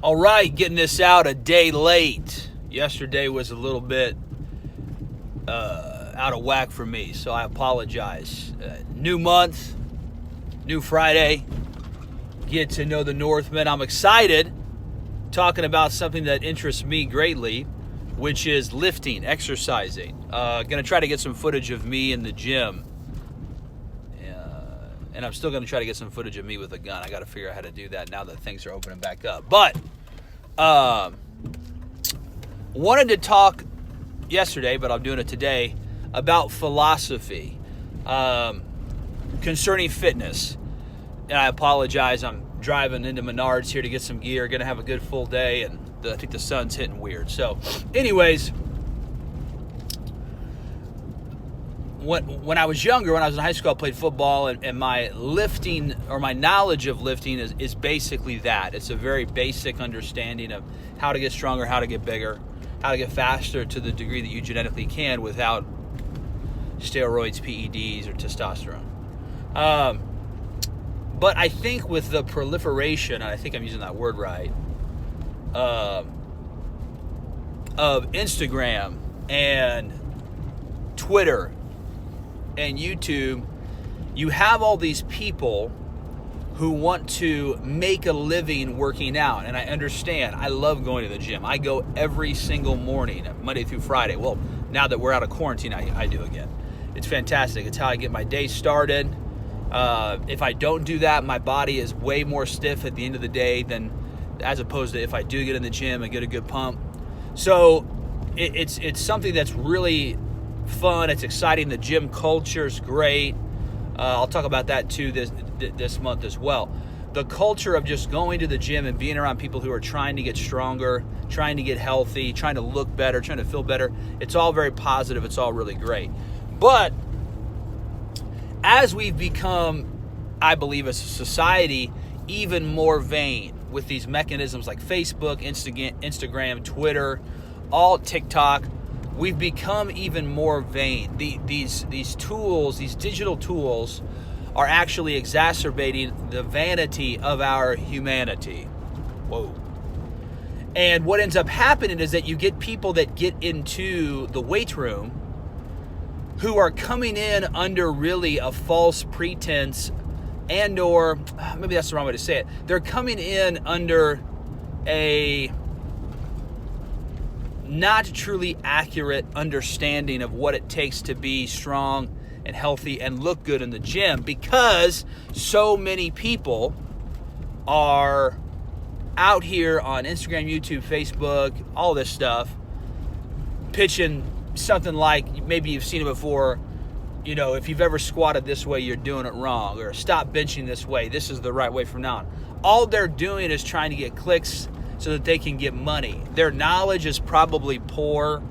All right, getting this out a day late. Yesterday was a little bit out of whack for me, so I apologize. New month, new Friday. Get to know the Northman. I'm excited talking about something that interests me greatly, which is lifting, exercising. Gonna try to get some footage of me in the gym. And I'm still going to try to get some footage of me with a gun. I got to figure out how to do that now that things are opening back up. But wanted to talk yesterday, but I'm doing it today, about philosophy concerning fitness. And I apologize. I'm driving into Menards here to get some gear. Going to have a good full day, and I think the sun's hitting weird. So anyways, when I was younger, when I was in high school, I played football, and my lifting, or my knowledge of lifting is basically that. It's a very basic understanding of how to get stronger, how to get bigger, how to get faster to the degree that you genetically can without steroids, PEDs, or testosterone. But I think with the proliferation, and I think I'm using that word right, of Instagram and Twitter and YouTube, you have all these people who want to make a living working out. And I understand. I love going to the gym. I go every single morning, Monday through Friday. Well, now that we're out of quarantine, I do again. It's fantastic. It's how I get my day started. If I don't do that, my body is way more stiff at the end of the day than as opposed to if I do get in the gym and get a good pump. So it's something that's really fun. It's exciting. The gym culture is great. I'll talk about that too this month as well. The culture of just going to the gym and being around people who are trying to get stronger, trying to get healthy, trying to look better, trying to feel better. It's all very positive. It's all really great. But as we've become, I believe, as a society, even more vain with these mechanisms like Facebook, Instagram, Twitter, all TikTok, we've become even more vain. These tools, these digital tools, are actually exacerbating the vanity of our humanity. Whoa. And what ends up happening is that you get people that get into the weight room who are coming in under really a false pretense, and or maybe that's the wrong way to say it. They're coming in under a not truly accurate understanding of what it takes to be strong and healthy and look good in the gym, because so many people are out here on Instagram, YouTube, Facebook, all this stuff, pitching something like, maybe you've seen it before, you know, if you've ever squatted this way, you're doing it wrong, or stop benching this way, this is the right way from now on. All they're doing is trying to get clicks so that they can get money. Their knowledge is probably poor.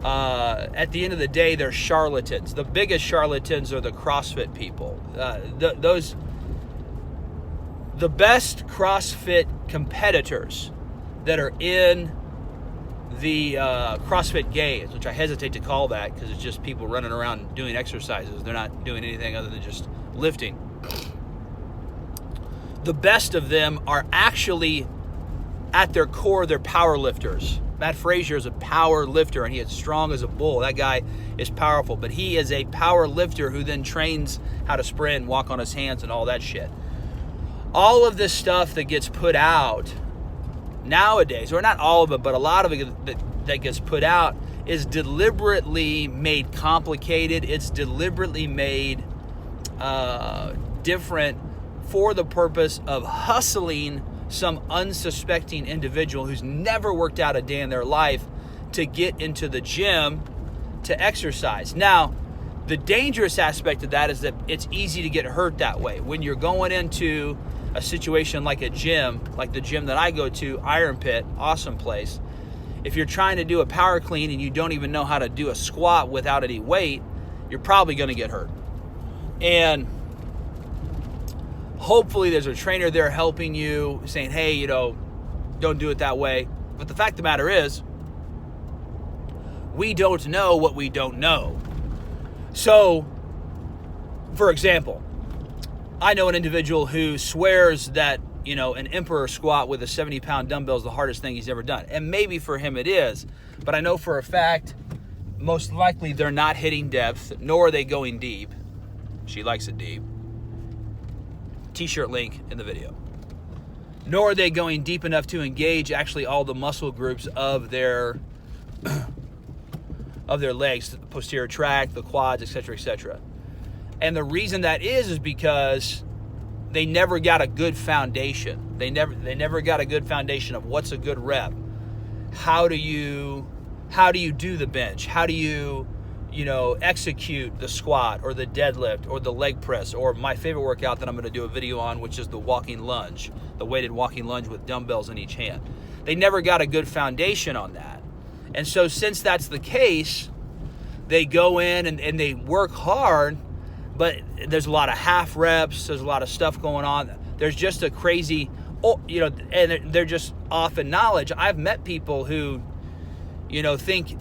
At the end of the day, they're charlatans. The biggest charlatans are the CrossFit people. The best CrossFit competitors that are in the CrossFit Games, which I hesitate to call that because it's just people running around doing exercises. They're not doing anything other than just lifting. The best of them are actually, at their core, they're power lifters. Matt Frazier is a power lifter, and he is strong as a bull. That guy is powerful, but he is a power lifter who then trains how to sprint, walk on his hands, and all that shit. All of this stuff that gets put out nowadays, or not all of it, but a lot of it that gets put out, is deliberately made complicated. It's deliberately made different for the purpose of hustling some unsuspecting individual who's never worked out a day in their life to get into the gym to exercise. Now, the dangerous aspect of that is that it's easy to get hurt that way. When you're going into a situation like a gym, like the gym that I go to, Iron Pit, awesome place. If you're trying to do a power clean and you don't even know how to do a squat without any weight, you're probably going to get hurt. And hopefully there's a trainer there helping you, saying, hey, you know, don't do it that way. But the fact of the matter is, we don't know what we don't know. So, for example, I know an individual who swears that an emperor squat with a 70-pound dumbbell is the hardest thing he's ever done. And maybe for him it is, but I know for a fact, most likely they're not hitting depth, nor are they going deep. She likes it deep. T-shirt link in the video. Nor are they going deep enough to engage actually all the muscle groups of their legs, the posterior tract, the quads, etc., etc. And the reason that is because they never got a good foundation. They never got a good foundation of what's a good rep. How do you do the bench? How do you execute the squat or the deadlift or the leg press, or my favorite workout that I'm going to do a video on, which is the walking lunge, the weighted walking lunge with dumbbells in each hand. They never got a good foundation on that. And so since that's the case, they go in and they work hard, but there's a lot of half reps, there's a lot of stuff going on. There's just a crazy, and they're just off in knowledge. I've met people who, think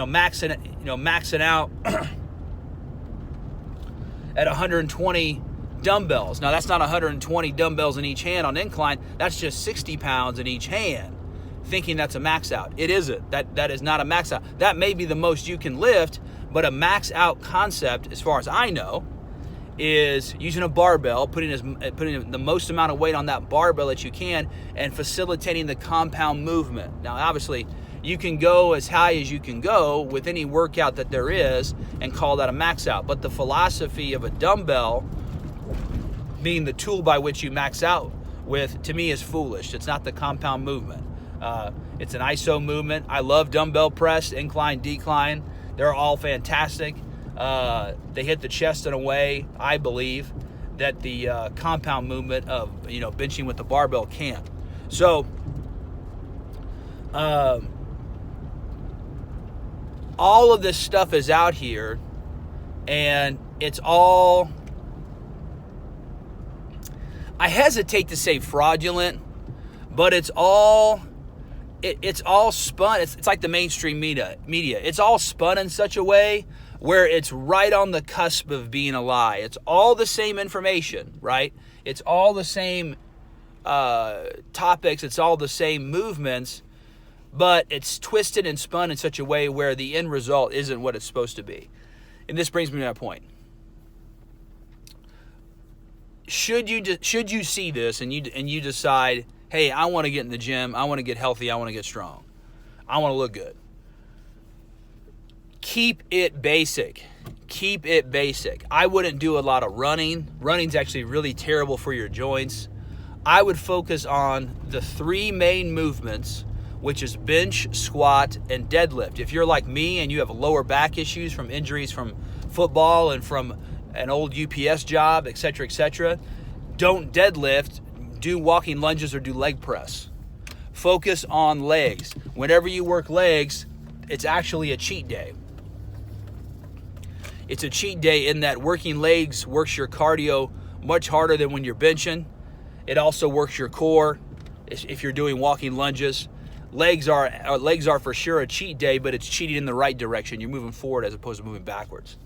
maxing out at 120 dumbbells. Now that's not 120 dumbbells in each hand on incline. That's just 60 pounds in each hand. Thinking that's a max out. It isn't. That is not a max out. That may be the most you can lift, but a max out concept, as far as I know, is using a barbell, putting the most amount of weight on that barbell that you can, and facilitating the compound movement. Now, obviously, you can go as high as you can go with any workout that there is and call that a max out. But the philosophy of a dumbbell being the tool by which you max out with, to me, is foolish. It's not the compound movement. It's an ISO movement. I love dumbbell press, incline, decline. They're all fantastic. They hit the chest in a way, I believe, that the compound movement of benching with the barbell can't. So all of this stuff is out here, and it's all, I hesitate to say fraudulent, but it's all spun. It's like the mainstream media. It's all spun in such a way where it's right on the cusp of being a lie. It's all the same information, right? It's all the same topics. It's all the same movements, but it's twisted and spun in such a way where the end result isn't what it's supposed to be. And this brings me to my point. Should you see this and you decide, hey, I want to get in the gym, I want to get healthy, I want to get strong, I want to look good. Keep it basic. Keep it basic. I wouldn't do a lot of running. Running's actually really terrible for your joints. I would focus on the three main movements, which is bench, squat, and deadlift. If you're like me and you have lower back issues from injuries from football and from an old UPS job, etc., don't deadlift. Do walking lunges or do leg press. Focus on legs. Whenever you work legs, it's actually a cheat day. It's a cheat day in that working legs works your cardio much harder than when you're benching. It also works your core if you're doing walking lunges. Legs are for sure a cheat day, but it's cheating in the right direction. You're moving forward as opposed to moving backwards.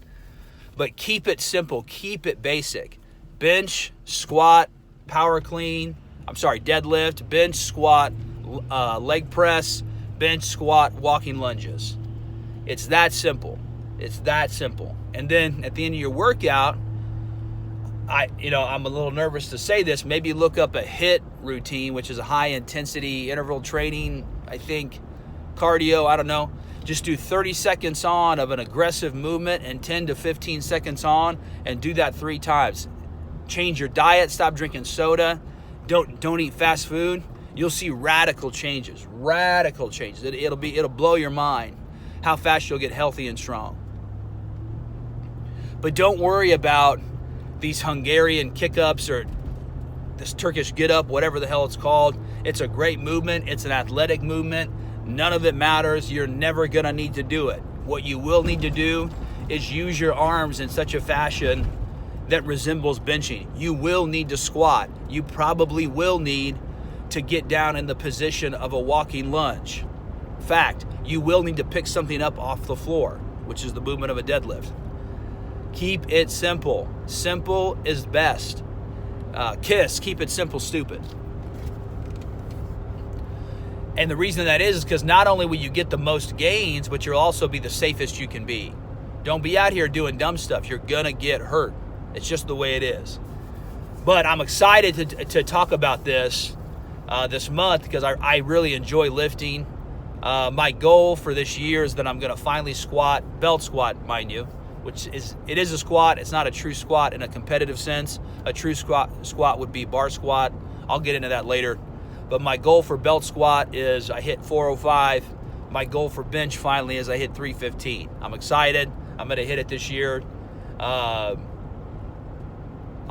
But keep it simple. Keep it basic. Bench, squat, deadlift, bench, squat, leg press, bench, squat, walking lunges. It's that simple. It's that simple. And then at the end of your workout, I'm a little nervous to say this, maybe look up a HIIT routine, which is a high intensity interval training, I think, cardio, I don't know. Just do 30 seconds on of an aggressive movement and 10 to 15 seconds on, and do that 3 times. Change your diet, stop drinking soda, don't eat fast food. You'll see radical changes. It'll blow your mind how fast you'll get healthy and strong. But don't worry about these Hungarian kick-ups or this Turkish get-up, whatever the hell it's called. It's a great movement. It's an athletic movement. None of it matters. You're never going to need to do it. What you will need to do is use your arms in such a fashion that resembles benching. You will need to squat. You probably will need to get down in the position of a walking lunge. Fact, you will need to pick something up off the floor, which is the movement of a deadlift. Keep it simple. Simple is best. KISS, keep it simple, stupid. And the reason that is because not only will you get the most gains, but you'll also be the safest you can be. Don't be out here doing dumb stuff. You're going to get hurt. It's just the way it is. But I'm excited to talk about this this month because I really enjoy lifting. My goal for this year is that I'm going to finally squat, belt squat, mind you, it is a squat. It's not a true squat in a competitive sense. A true squat would be bar squat. I'll get into that later. But my goal for belt squat is I hit 405. My goal for bench finally is I hit 315. I'm excited. I'm going to hit it this year. I'm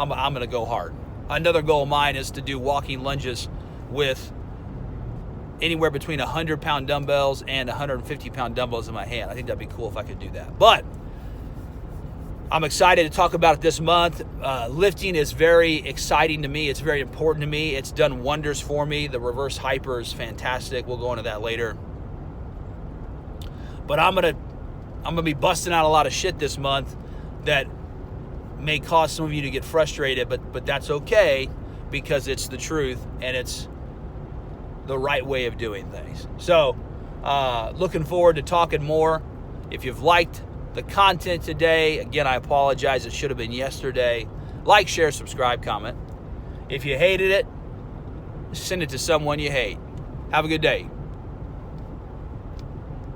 going to go hard. Another goal of mine is to do walking lunges with anywhere between 100-pound dumbbells and 150-pound dumbbells in my hand. I think that'd be cool if I could do that. But I'm excited to talk about it this month. Lifting is very exciting to me. It's very important to me. It's done wonders for me. The reverse hyper is fantastic. We'll go into that later. But I'm gonna be busting out a lot of shit this month that may cause some of you to get frustrated, but that's okay because it's the truth and it's the right way of doing things. So, looking forward to talking more. If you've liked the content today, again, I apologize. It should have been yesterday. Like, share, subscribe, comment. If you hated it, send it to someone you hate. Have a good day.